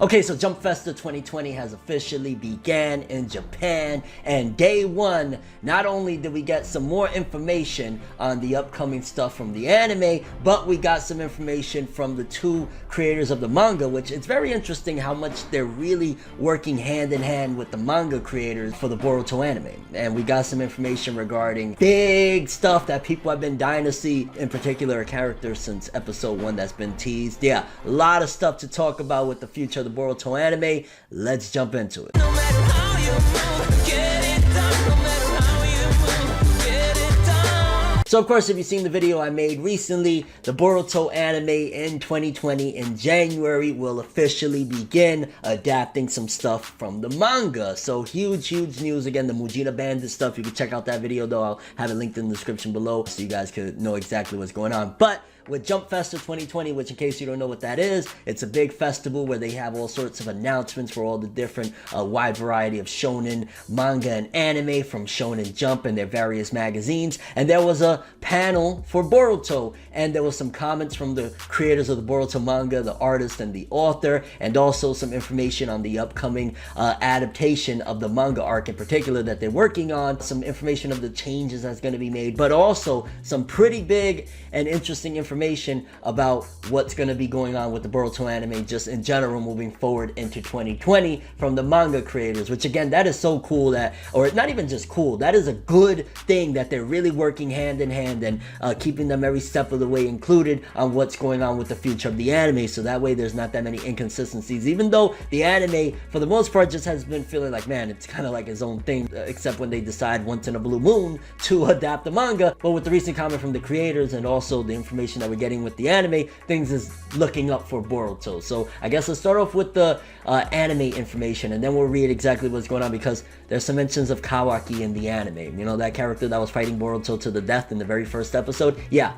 Okay, so Jump Festa 2020 has officially began in Japan, and day one, not only did we get some more information on the upcoming stuff from the anime, but we got some information from the two creators of the manga, which it's very interesting how much they're really working hand in hand with the manga creators for the Boruto anime. And we got some information regarding big stuff that people have been dying to see, in particular a character since episode 1 that's been teased. Yeah, a lot of stuff to talk about with the future of the Boruto anime. Let's jump into it. No matter how you move, get it done. No matter how you move, get it done. So of course, if you've seen the video I made recently, the Boruto anime in 2020 in January will officially begin adapting some stuff from the manga. So huge news. Again, the Mujina Bandit stuff, you can check out that video though. I'll have it linked in the description below so you guys could know exactly what's going on. But with Jump Festa 2020, which in case you don't know what that is, it's a big festival where they have all sorts of announcements for all the different wide variety of shonen, manga, and anime from Shonen Jump and their various magazines. And there was a panel for Boruto, and there was some comments from the creators of the Boruto manga, the artist and the author, and also some information on the upcoming adaptation of the manga arc in particular that they're working on, some information of the changes that's going to be made, but also some pretty big and interesting information about what's going to be going on with the Boruto anime just in general moving forward into 2020 from the manga creators, which again, that is so cool that, or not even just cool, that is a good thing that they're really working hand in hand and keeping them every step of the way included on what's going on with the future of the anime, so that way there's not that many inconsistencies, even though the anime for the most part just has been feeling like, man, it's kind of like its own thing, except when they decide once in a blue moon to adapt the manga. But with the recent comment from the creators and also the information that we're getting with the anime, things is looking up for Boruto. So I guess let's start off with the anime information, and then we'll read exactly what's going on, because there's some mentions of Kawaki in the anime. You know, that character that was fighting Boruto to the death in the very first episode? Yeah,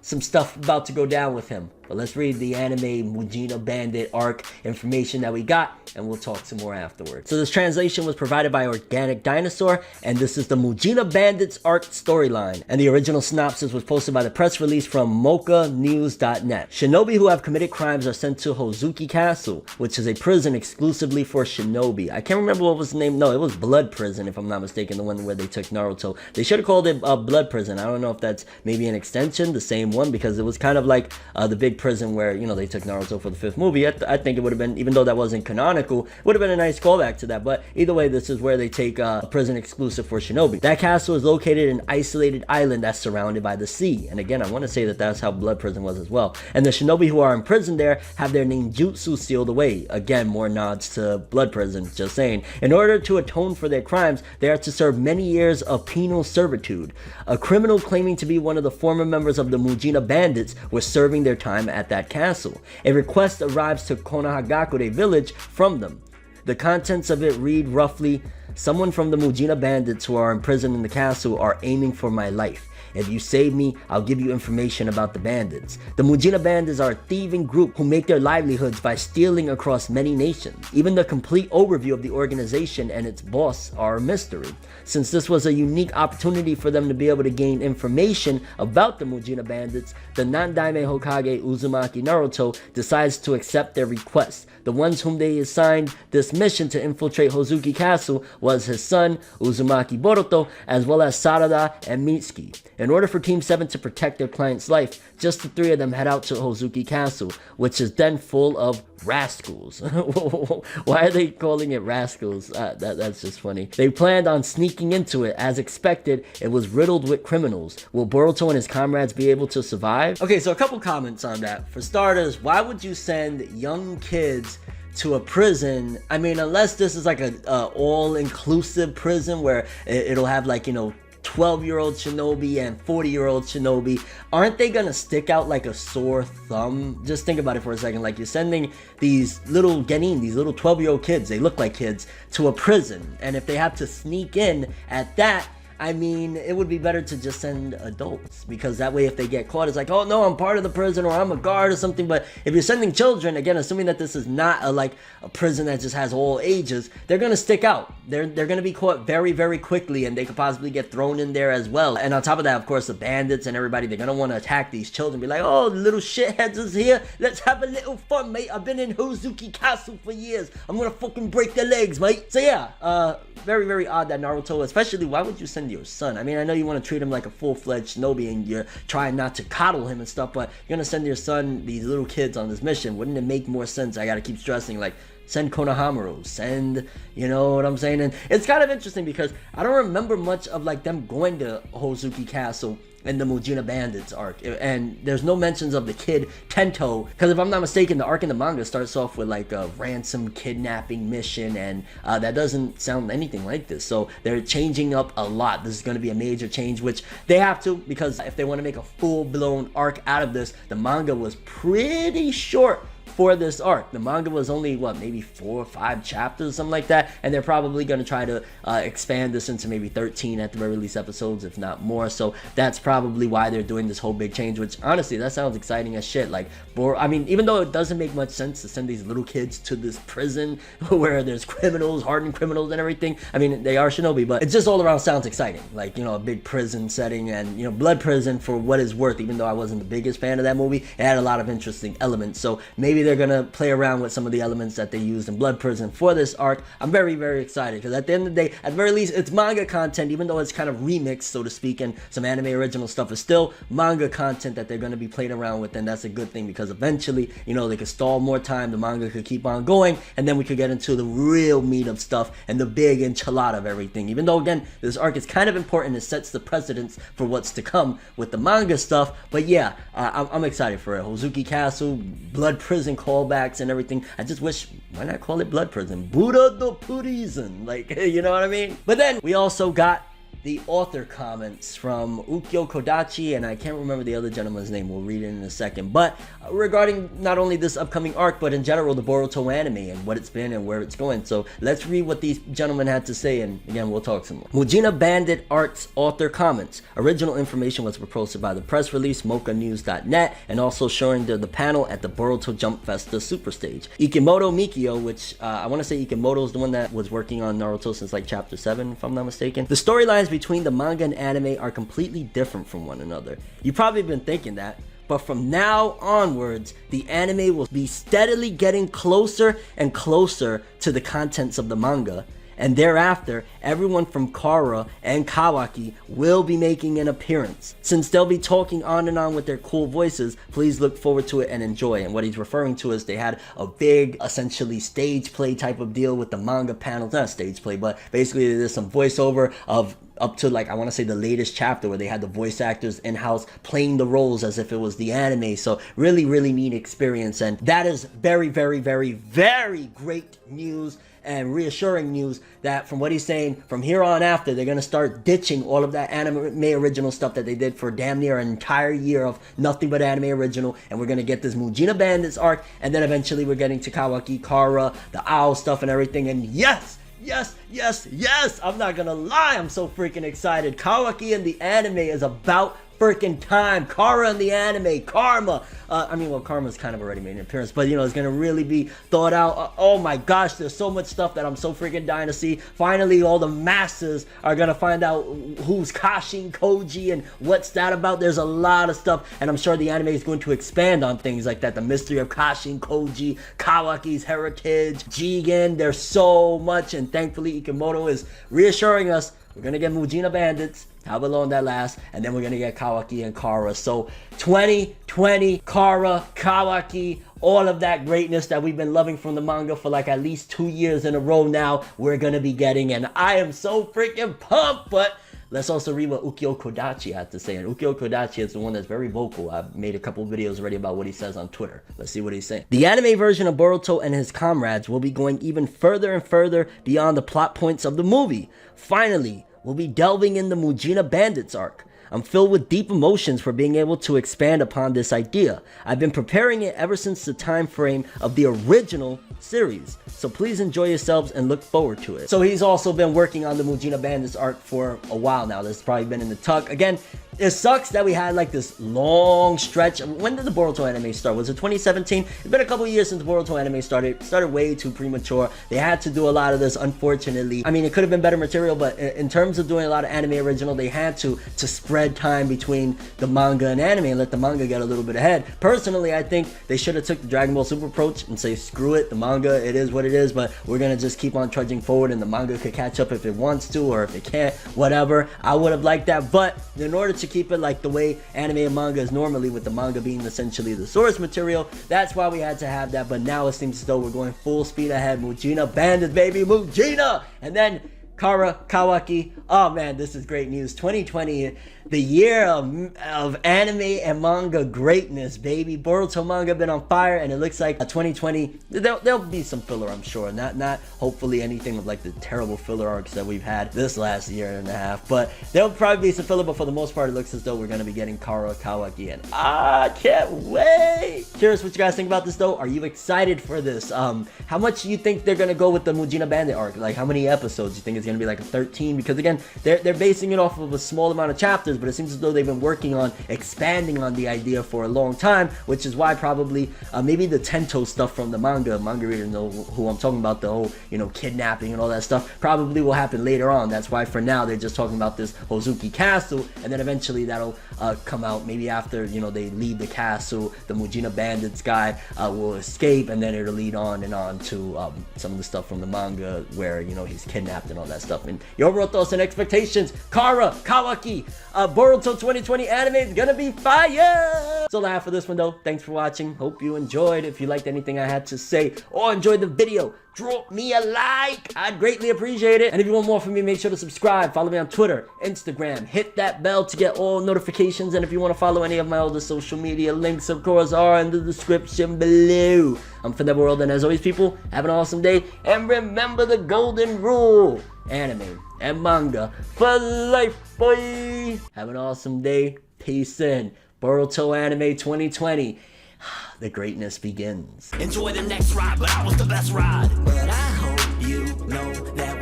some stuff about to go down with him. But let's read the anime Mujina Bandit arc information that we got, and we'll talk some more afterwards. So this translation was provided by Organic Dinosaur, and this is the Mujina Bandits arc storyline. And the original synopsis was posted by the press release from mochanews.net. Shinobi who have committed crimes are sent to Hozuki Castle, which is a prison exclusively for shinobi. I can't remember what was the name. No, it was Blood Prison, if I'm not mistaken, the one where they took Naruto. They should have called it Blood Prison. I don't know if that's maybe an extension, the same one, because it was kind of like the big prison where, you know, they took Naruto for the 5th movie. I think it would have been, even though that wasn't canonical, would have been a nice callback to that. But either way, this is where they take a prison exclusive for shinobi. That castle is located in an isolated island that's surrounded by the sea. And again, I want to say that that's how Blood Prison was as well. And the shinobi who are imprisoned there have their ninjutsu sealed away. Again, more nods to Blood Prison, just saying. In order to atone for their crimes, they are to serve many years of penal servitude. A criminal claiming to be one of the former members of the Mujina Bandits was serving their time at that castle. A request arrives to Konohagakure village from them. The contents of it read roughly, someone from the Mujina Bandits who are imprisoned in the castle are aiming for my life. If you save me, I'll give you information about the bandits. The Mujina Bandits are a thieving group who make their livelihoods by stealing across many nations. Even the complete overview of the organization and its boss are a mystery. Since this was a unique opportunity for them to be able to gain information about the Mujina Bandits, the Nandaime Hokage Uzumaki Naruto decides to accept their request. The ones whom they assigned this mission to infiltrate Hozuki Castle was his son, Uzumaki Boruto, as well as Sarada and Mitsuki. In order for Team 7 to protect their client's life, just the 3 of them head out to Hozuki Castle, which is then full of rascals. Why are they calling it rascals? That's just funny. They planned on sneaking into it. As expected, it was riddled with criminals. Will Boruto and his comrades be able to survive? Okay, so a couple comments on that. For starters, why would you send young kids to a prison? I mean, unless this is like a all-inclusive prison where it'll have, like, you know, 12-year-old shinobi and 40-year-old shinobi, aren't they gonna stick out like a sore thumb? Just think about it for a second. Like, you're sending these little genin, these little 12-year-old kids, they look like kids, to a prison, and if they have to sneak in at that, I mean, it would be better to just send adults, because that way if they get caught, it's like, oh no, I'm part of the prison or I'm a guard or something. But if you're sending children, again, assuming that this is not a prison that just has all ages, they're gonna stick out. They're gonna be caught very, very quickly, and they could possibly get thrown in there as well. And on top of that, of course, the bandits and everybody, they're gonna want to attack these children, be like, oh, the little shitheads is here, let's have a little fun, mate. I've been in Hozuki Castle for years, I'm gonna fucking break their legs, mate. So yeah, very, very odd that Naruto, especially, why would you send your son? I mean, I know you want to treat him like a full-fledged shinobi and you're trying not to coddle him and stuff, but you're gonna send your son, these little kids, on this mission. Wouldn't it make more sense? I gotta keep stressing, like, send Konohamaru, send, you know what I'm saying? And it's kind of interesting because I don't remember much of like them going to Hozuki Castle in the Mujina Bandits arc, and there's no mentions of the kid Tento, because if I'm not mistaken, the arc in the manga starts off with like a ransom kidnapping mission, and that doesn't sound anything like this. So they're changing up a lot. This is going to be a major change, which they have to, because if they want to make a full-blown arc out of this, the manga was pretty short for this arc. The manga was only, what, maybe 4 or 5 chapters, something like that, and they're probably going to try to expand this into maybe 13 at the very least episodes, if not more. So that's probably why they're doing this whole big change, which honestly, that sounds exciting as shit. Like, I mean, even though it doesn't make much sense to send these little kids to this prison where there's criminals, hardened criminals and everything, I mean, they are shinobi, but it just all around sounds exciting. Like, you know, a big prison setting, and, you know, Blood Prison, for what it's worth, even though I wasn't the biggest fan of that movie, it had a lot of interesting elements. So maybe they're gonna play around with some of the elements that they used in Blood Prison for this arc. I'm very, very excited, because at the end of the day, at the very least, it's manga content, even though it's kind of remixed, so to speak, and some anime original stuff is still manga content that they're going to be playing around with, and that's a good thing, because eventually, you know, they could stall more time, the manga could keep on going, and then we could get into the real meat of stuff and the big enchilada of everything. Even though, again, this arc is kind of important, it sets the precedence for what's to come with the manga stuff. But yeah, I'm excited for it. Hozuki Castle, Blood Prison callbacks and everything. I just wish, why not call it Blood Prison? Buddha the Prison, like, you know what I mean? But then we also got the author comments from Ukyo Kodachi, and I can't remember the other gentleman's name, we'll read it in a second, but regarding not only this upcoming arc, but in general the Boruto anime and what it's been and where it's going. So let's read what these gentlemen had to say, and again, we'll talk some more. Mujina Bandit Arcs author comments. Original information was posted by the press release, mochanews.net, and also showing the panel at the Boruto Jump Festa Super Stage. Ikimoto Mikio, which I want to say Ikimoto is the one that was working on Naruto since like chapter 7, if I'm not mistaken. The storylines between the manga and anime are completely different from one another. You've probably been thinking that, but from now onwards, the anime will be steadily getting closer and closer to the contents of the manga, and thereafter, everyone from Kara and Kawaki will be making an appearance. Since they'll be talking on and on with their cool voices, please look forward to it and enjoy. And what he's referring to is they had a big, essentially stage play type of deal with the manga panels. Not stage play, but basically there's some voiceover of up to, like, I want to say the latest chapter where they had the voice actors in-house playing the roles as if it was the anime. So really, really neat experience, and that is very, very, very, very great news and reassuring news that, from what he's saying, from here on after, they're going to start ditching all of that anime original stuff that they did for damn near an entire year of nothing but anime original, and we're going to get this Mujina Bandits arc, and then eventually we're getting to Kawaki, Kara, the owl stuff and everything, and yes! Yes, yes, yes! I'm not gonna lie, I'm so freaking excited. Kawaki in the anime is about freaking time. Kara in the anime, Karma. I mean, well, Karma's kind of already made an appearance, but you know, it's gonna really be thought out. Oh my gosh, there's so much stuff that I'm so freaking dying to see. Finally, all the masses are gonna find out who's Kashin Koji and what's that about. There's a lot of stuff, and I'm sure the anime is going to expand on things like that. The mystery of Kashin Koji, Kawaki's heritage, Jigen. There's so much, and thankfully Ikimoto is reassuring us we're gonna get Mujina Bandits, however long that lasts, and then we're gonna get Kawaki and Kara. So 2020, Kara, Kawaki, all of that greatness that we've been loving from the manga for like at least 2 years in a row now, we're gonna be getting, and I am so freaking pumped. But let's also read what Ukyo Kodachi had to say. And Ukyo Kodachi is the one that's very vocal. I've made a couple videos already about what he says on Twitter. Let's see what he's saying. The anime version of Boruto and his comrades will be going even further and further beyond the plot points of the movie. Finally, we'll be delving in the Mujina Bandits arc. I'm filled with deep emotions for being able to expand upon this idea. I've been preparing it ever since the time frame of the original series, so please enjoy yourselves and look forward to it. So he's also been working on the Mujina Bandits arc for a while now. This has probably been in the tuck. Again, it sucks that we had like this long stretch. When did the Boruto anime start? Was it 2017? It's been a couple years since the Boruto anime started. It started way too premature. They had to do a lot of this, unfortunately. I mean, it could have been better material, but in terms of doing a lot of anime original, they had to spread time between the manga and anime and let the manga get a little bit ahead. Personally, I think they should have took the Dragon Ball Super approach and say, screw it, the manga, it is what it is, but we're gonna just keep on trudging forward and the manga could catch up if it wants to, or if it can't, whatever. I would have liked that, but in order to keep it like the way anime and manga is normally, with the manga being essentially the source material, that's why we had to have that. But now it seems as though we're going full speed ahead. Mujina Bandit, baby, Mujina! And then Kara Kawaki. Oh man, this is great news. 2020, the year of anime and manga greatness, baby. Boruto manga been on fire, and it looks like 2020, there'll be some filler, I'm sure. Not hopefully anything of like the terrible filler arcs that we've had this last year and a half, but there'll probably be some filler, but for the most part, it looks as though we're gonna be getting Kara Kawaki, and I can't wait. Curious what you guys think about this though. Are you excited for this? How much do you think they're gonna go with the Mujina Bandit arc? Like, how many episodes do you think it's gonna be? Like a 13? Because again, they're basing it off of a small amount of chapters, but it seems as though they've been working on expanding on the idea for a long time, which is why probably maybe the Tento stuff from the manga readers know who I'm talking about, the whole, you know, kidnapping and all that stuff probably will happen later on. That's why for now they're just talking about this Hozuki castle, and then eventually that'll come out maybe after, you know, they leave the castle, the Mujina Bandits guy will escape, and then it'll lead on and on to some of the stuff from the manga where, you know, he's kidnapped and all that stuff. And your overall thoughts and expectations, Kara Kawaki, Boruto 2020 anime is gonna be fire! That's all I have for this one though. Thanks for watching. Hope you enjoyed. If you liked anything I had to say or enjoyed the video, drop me a like. I'd greatly appreciate it. And if you want more from me, make sure to subscribe. Follow me on Twitter, Instagram. Hit that bell to get all notifications. And if you want to follow any of my other social media, links of course are in the description below. I'm ForneverWorld, and as always, people, have an awesome day. And remember the golden rule: anime and manga for life, boy. Have an awesome day. Peace in. Boruto Anime 2020. The greatness begins. Enjoy the next ride, but I was the best ride. But I hope you know that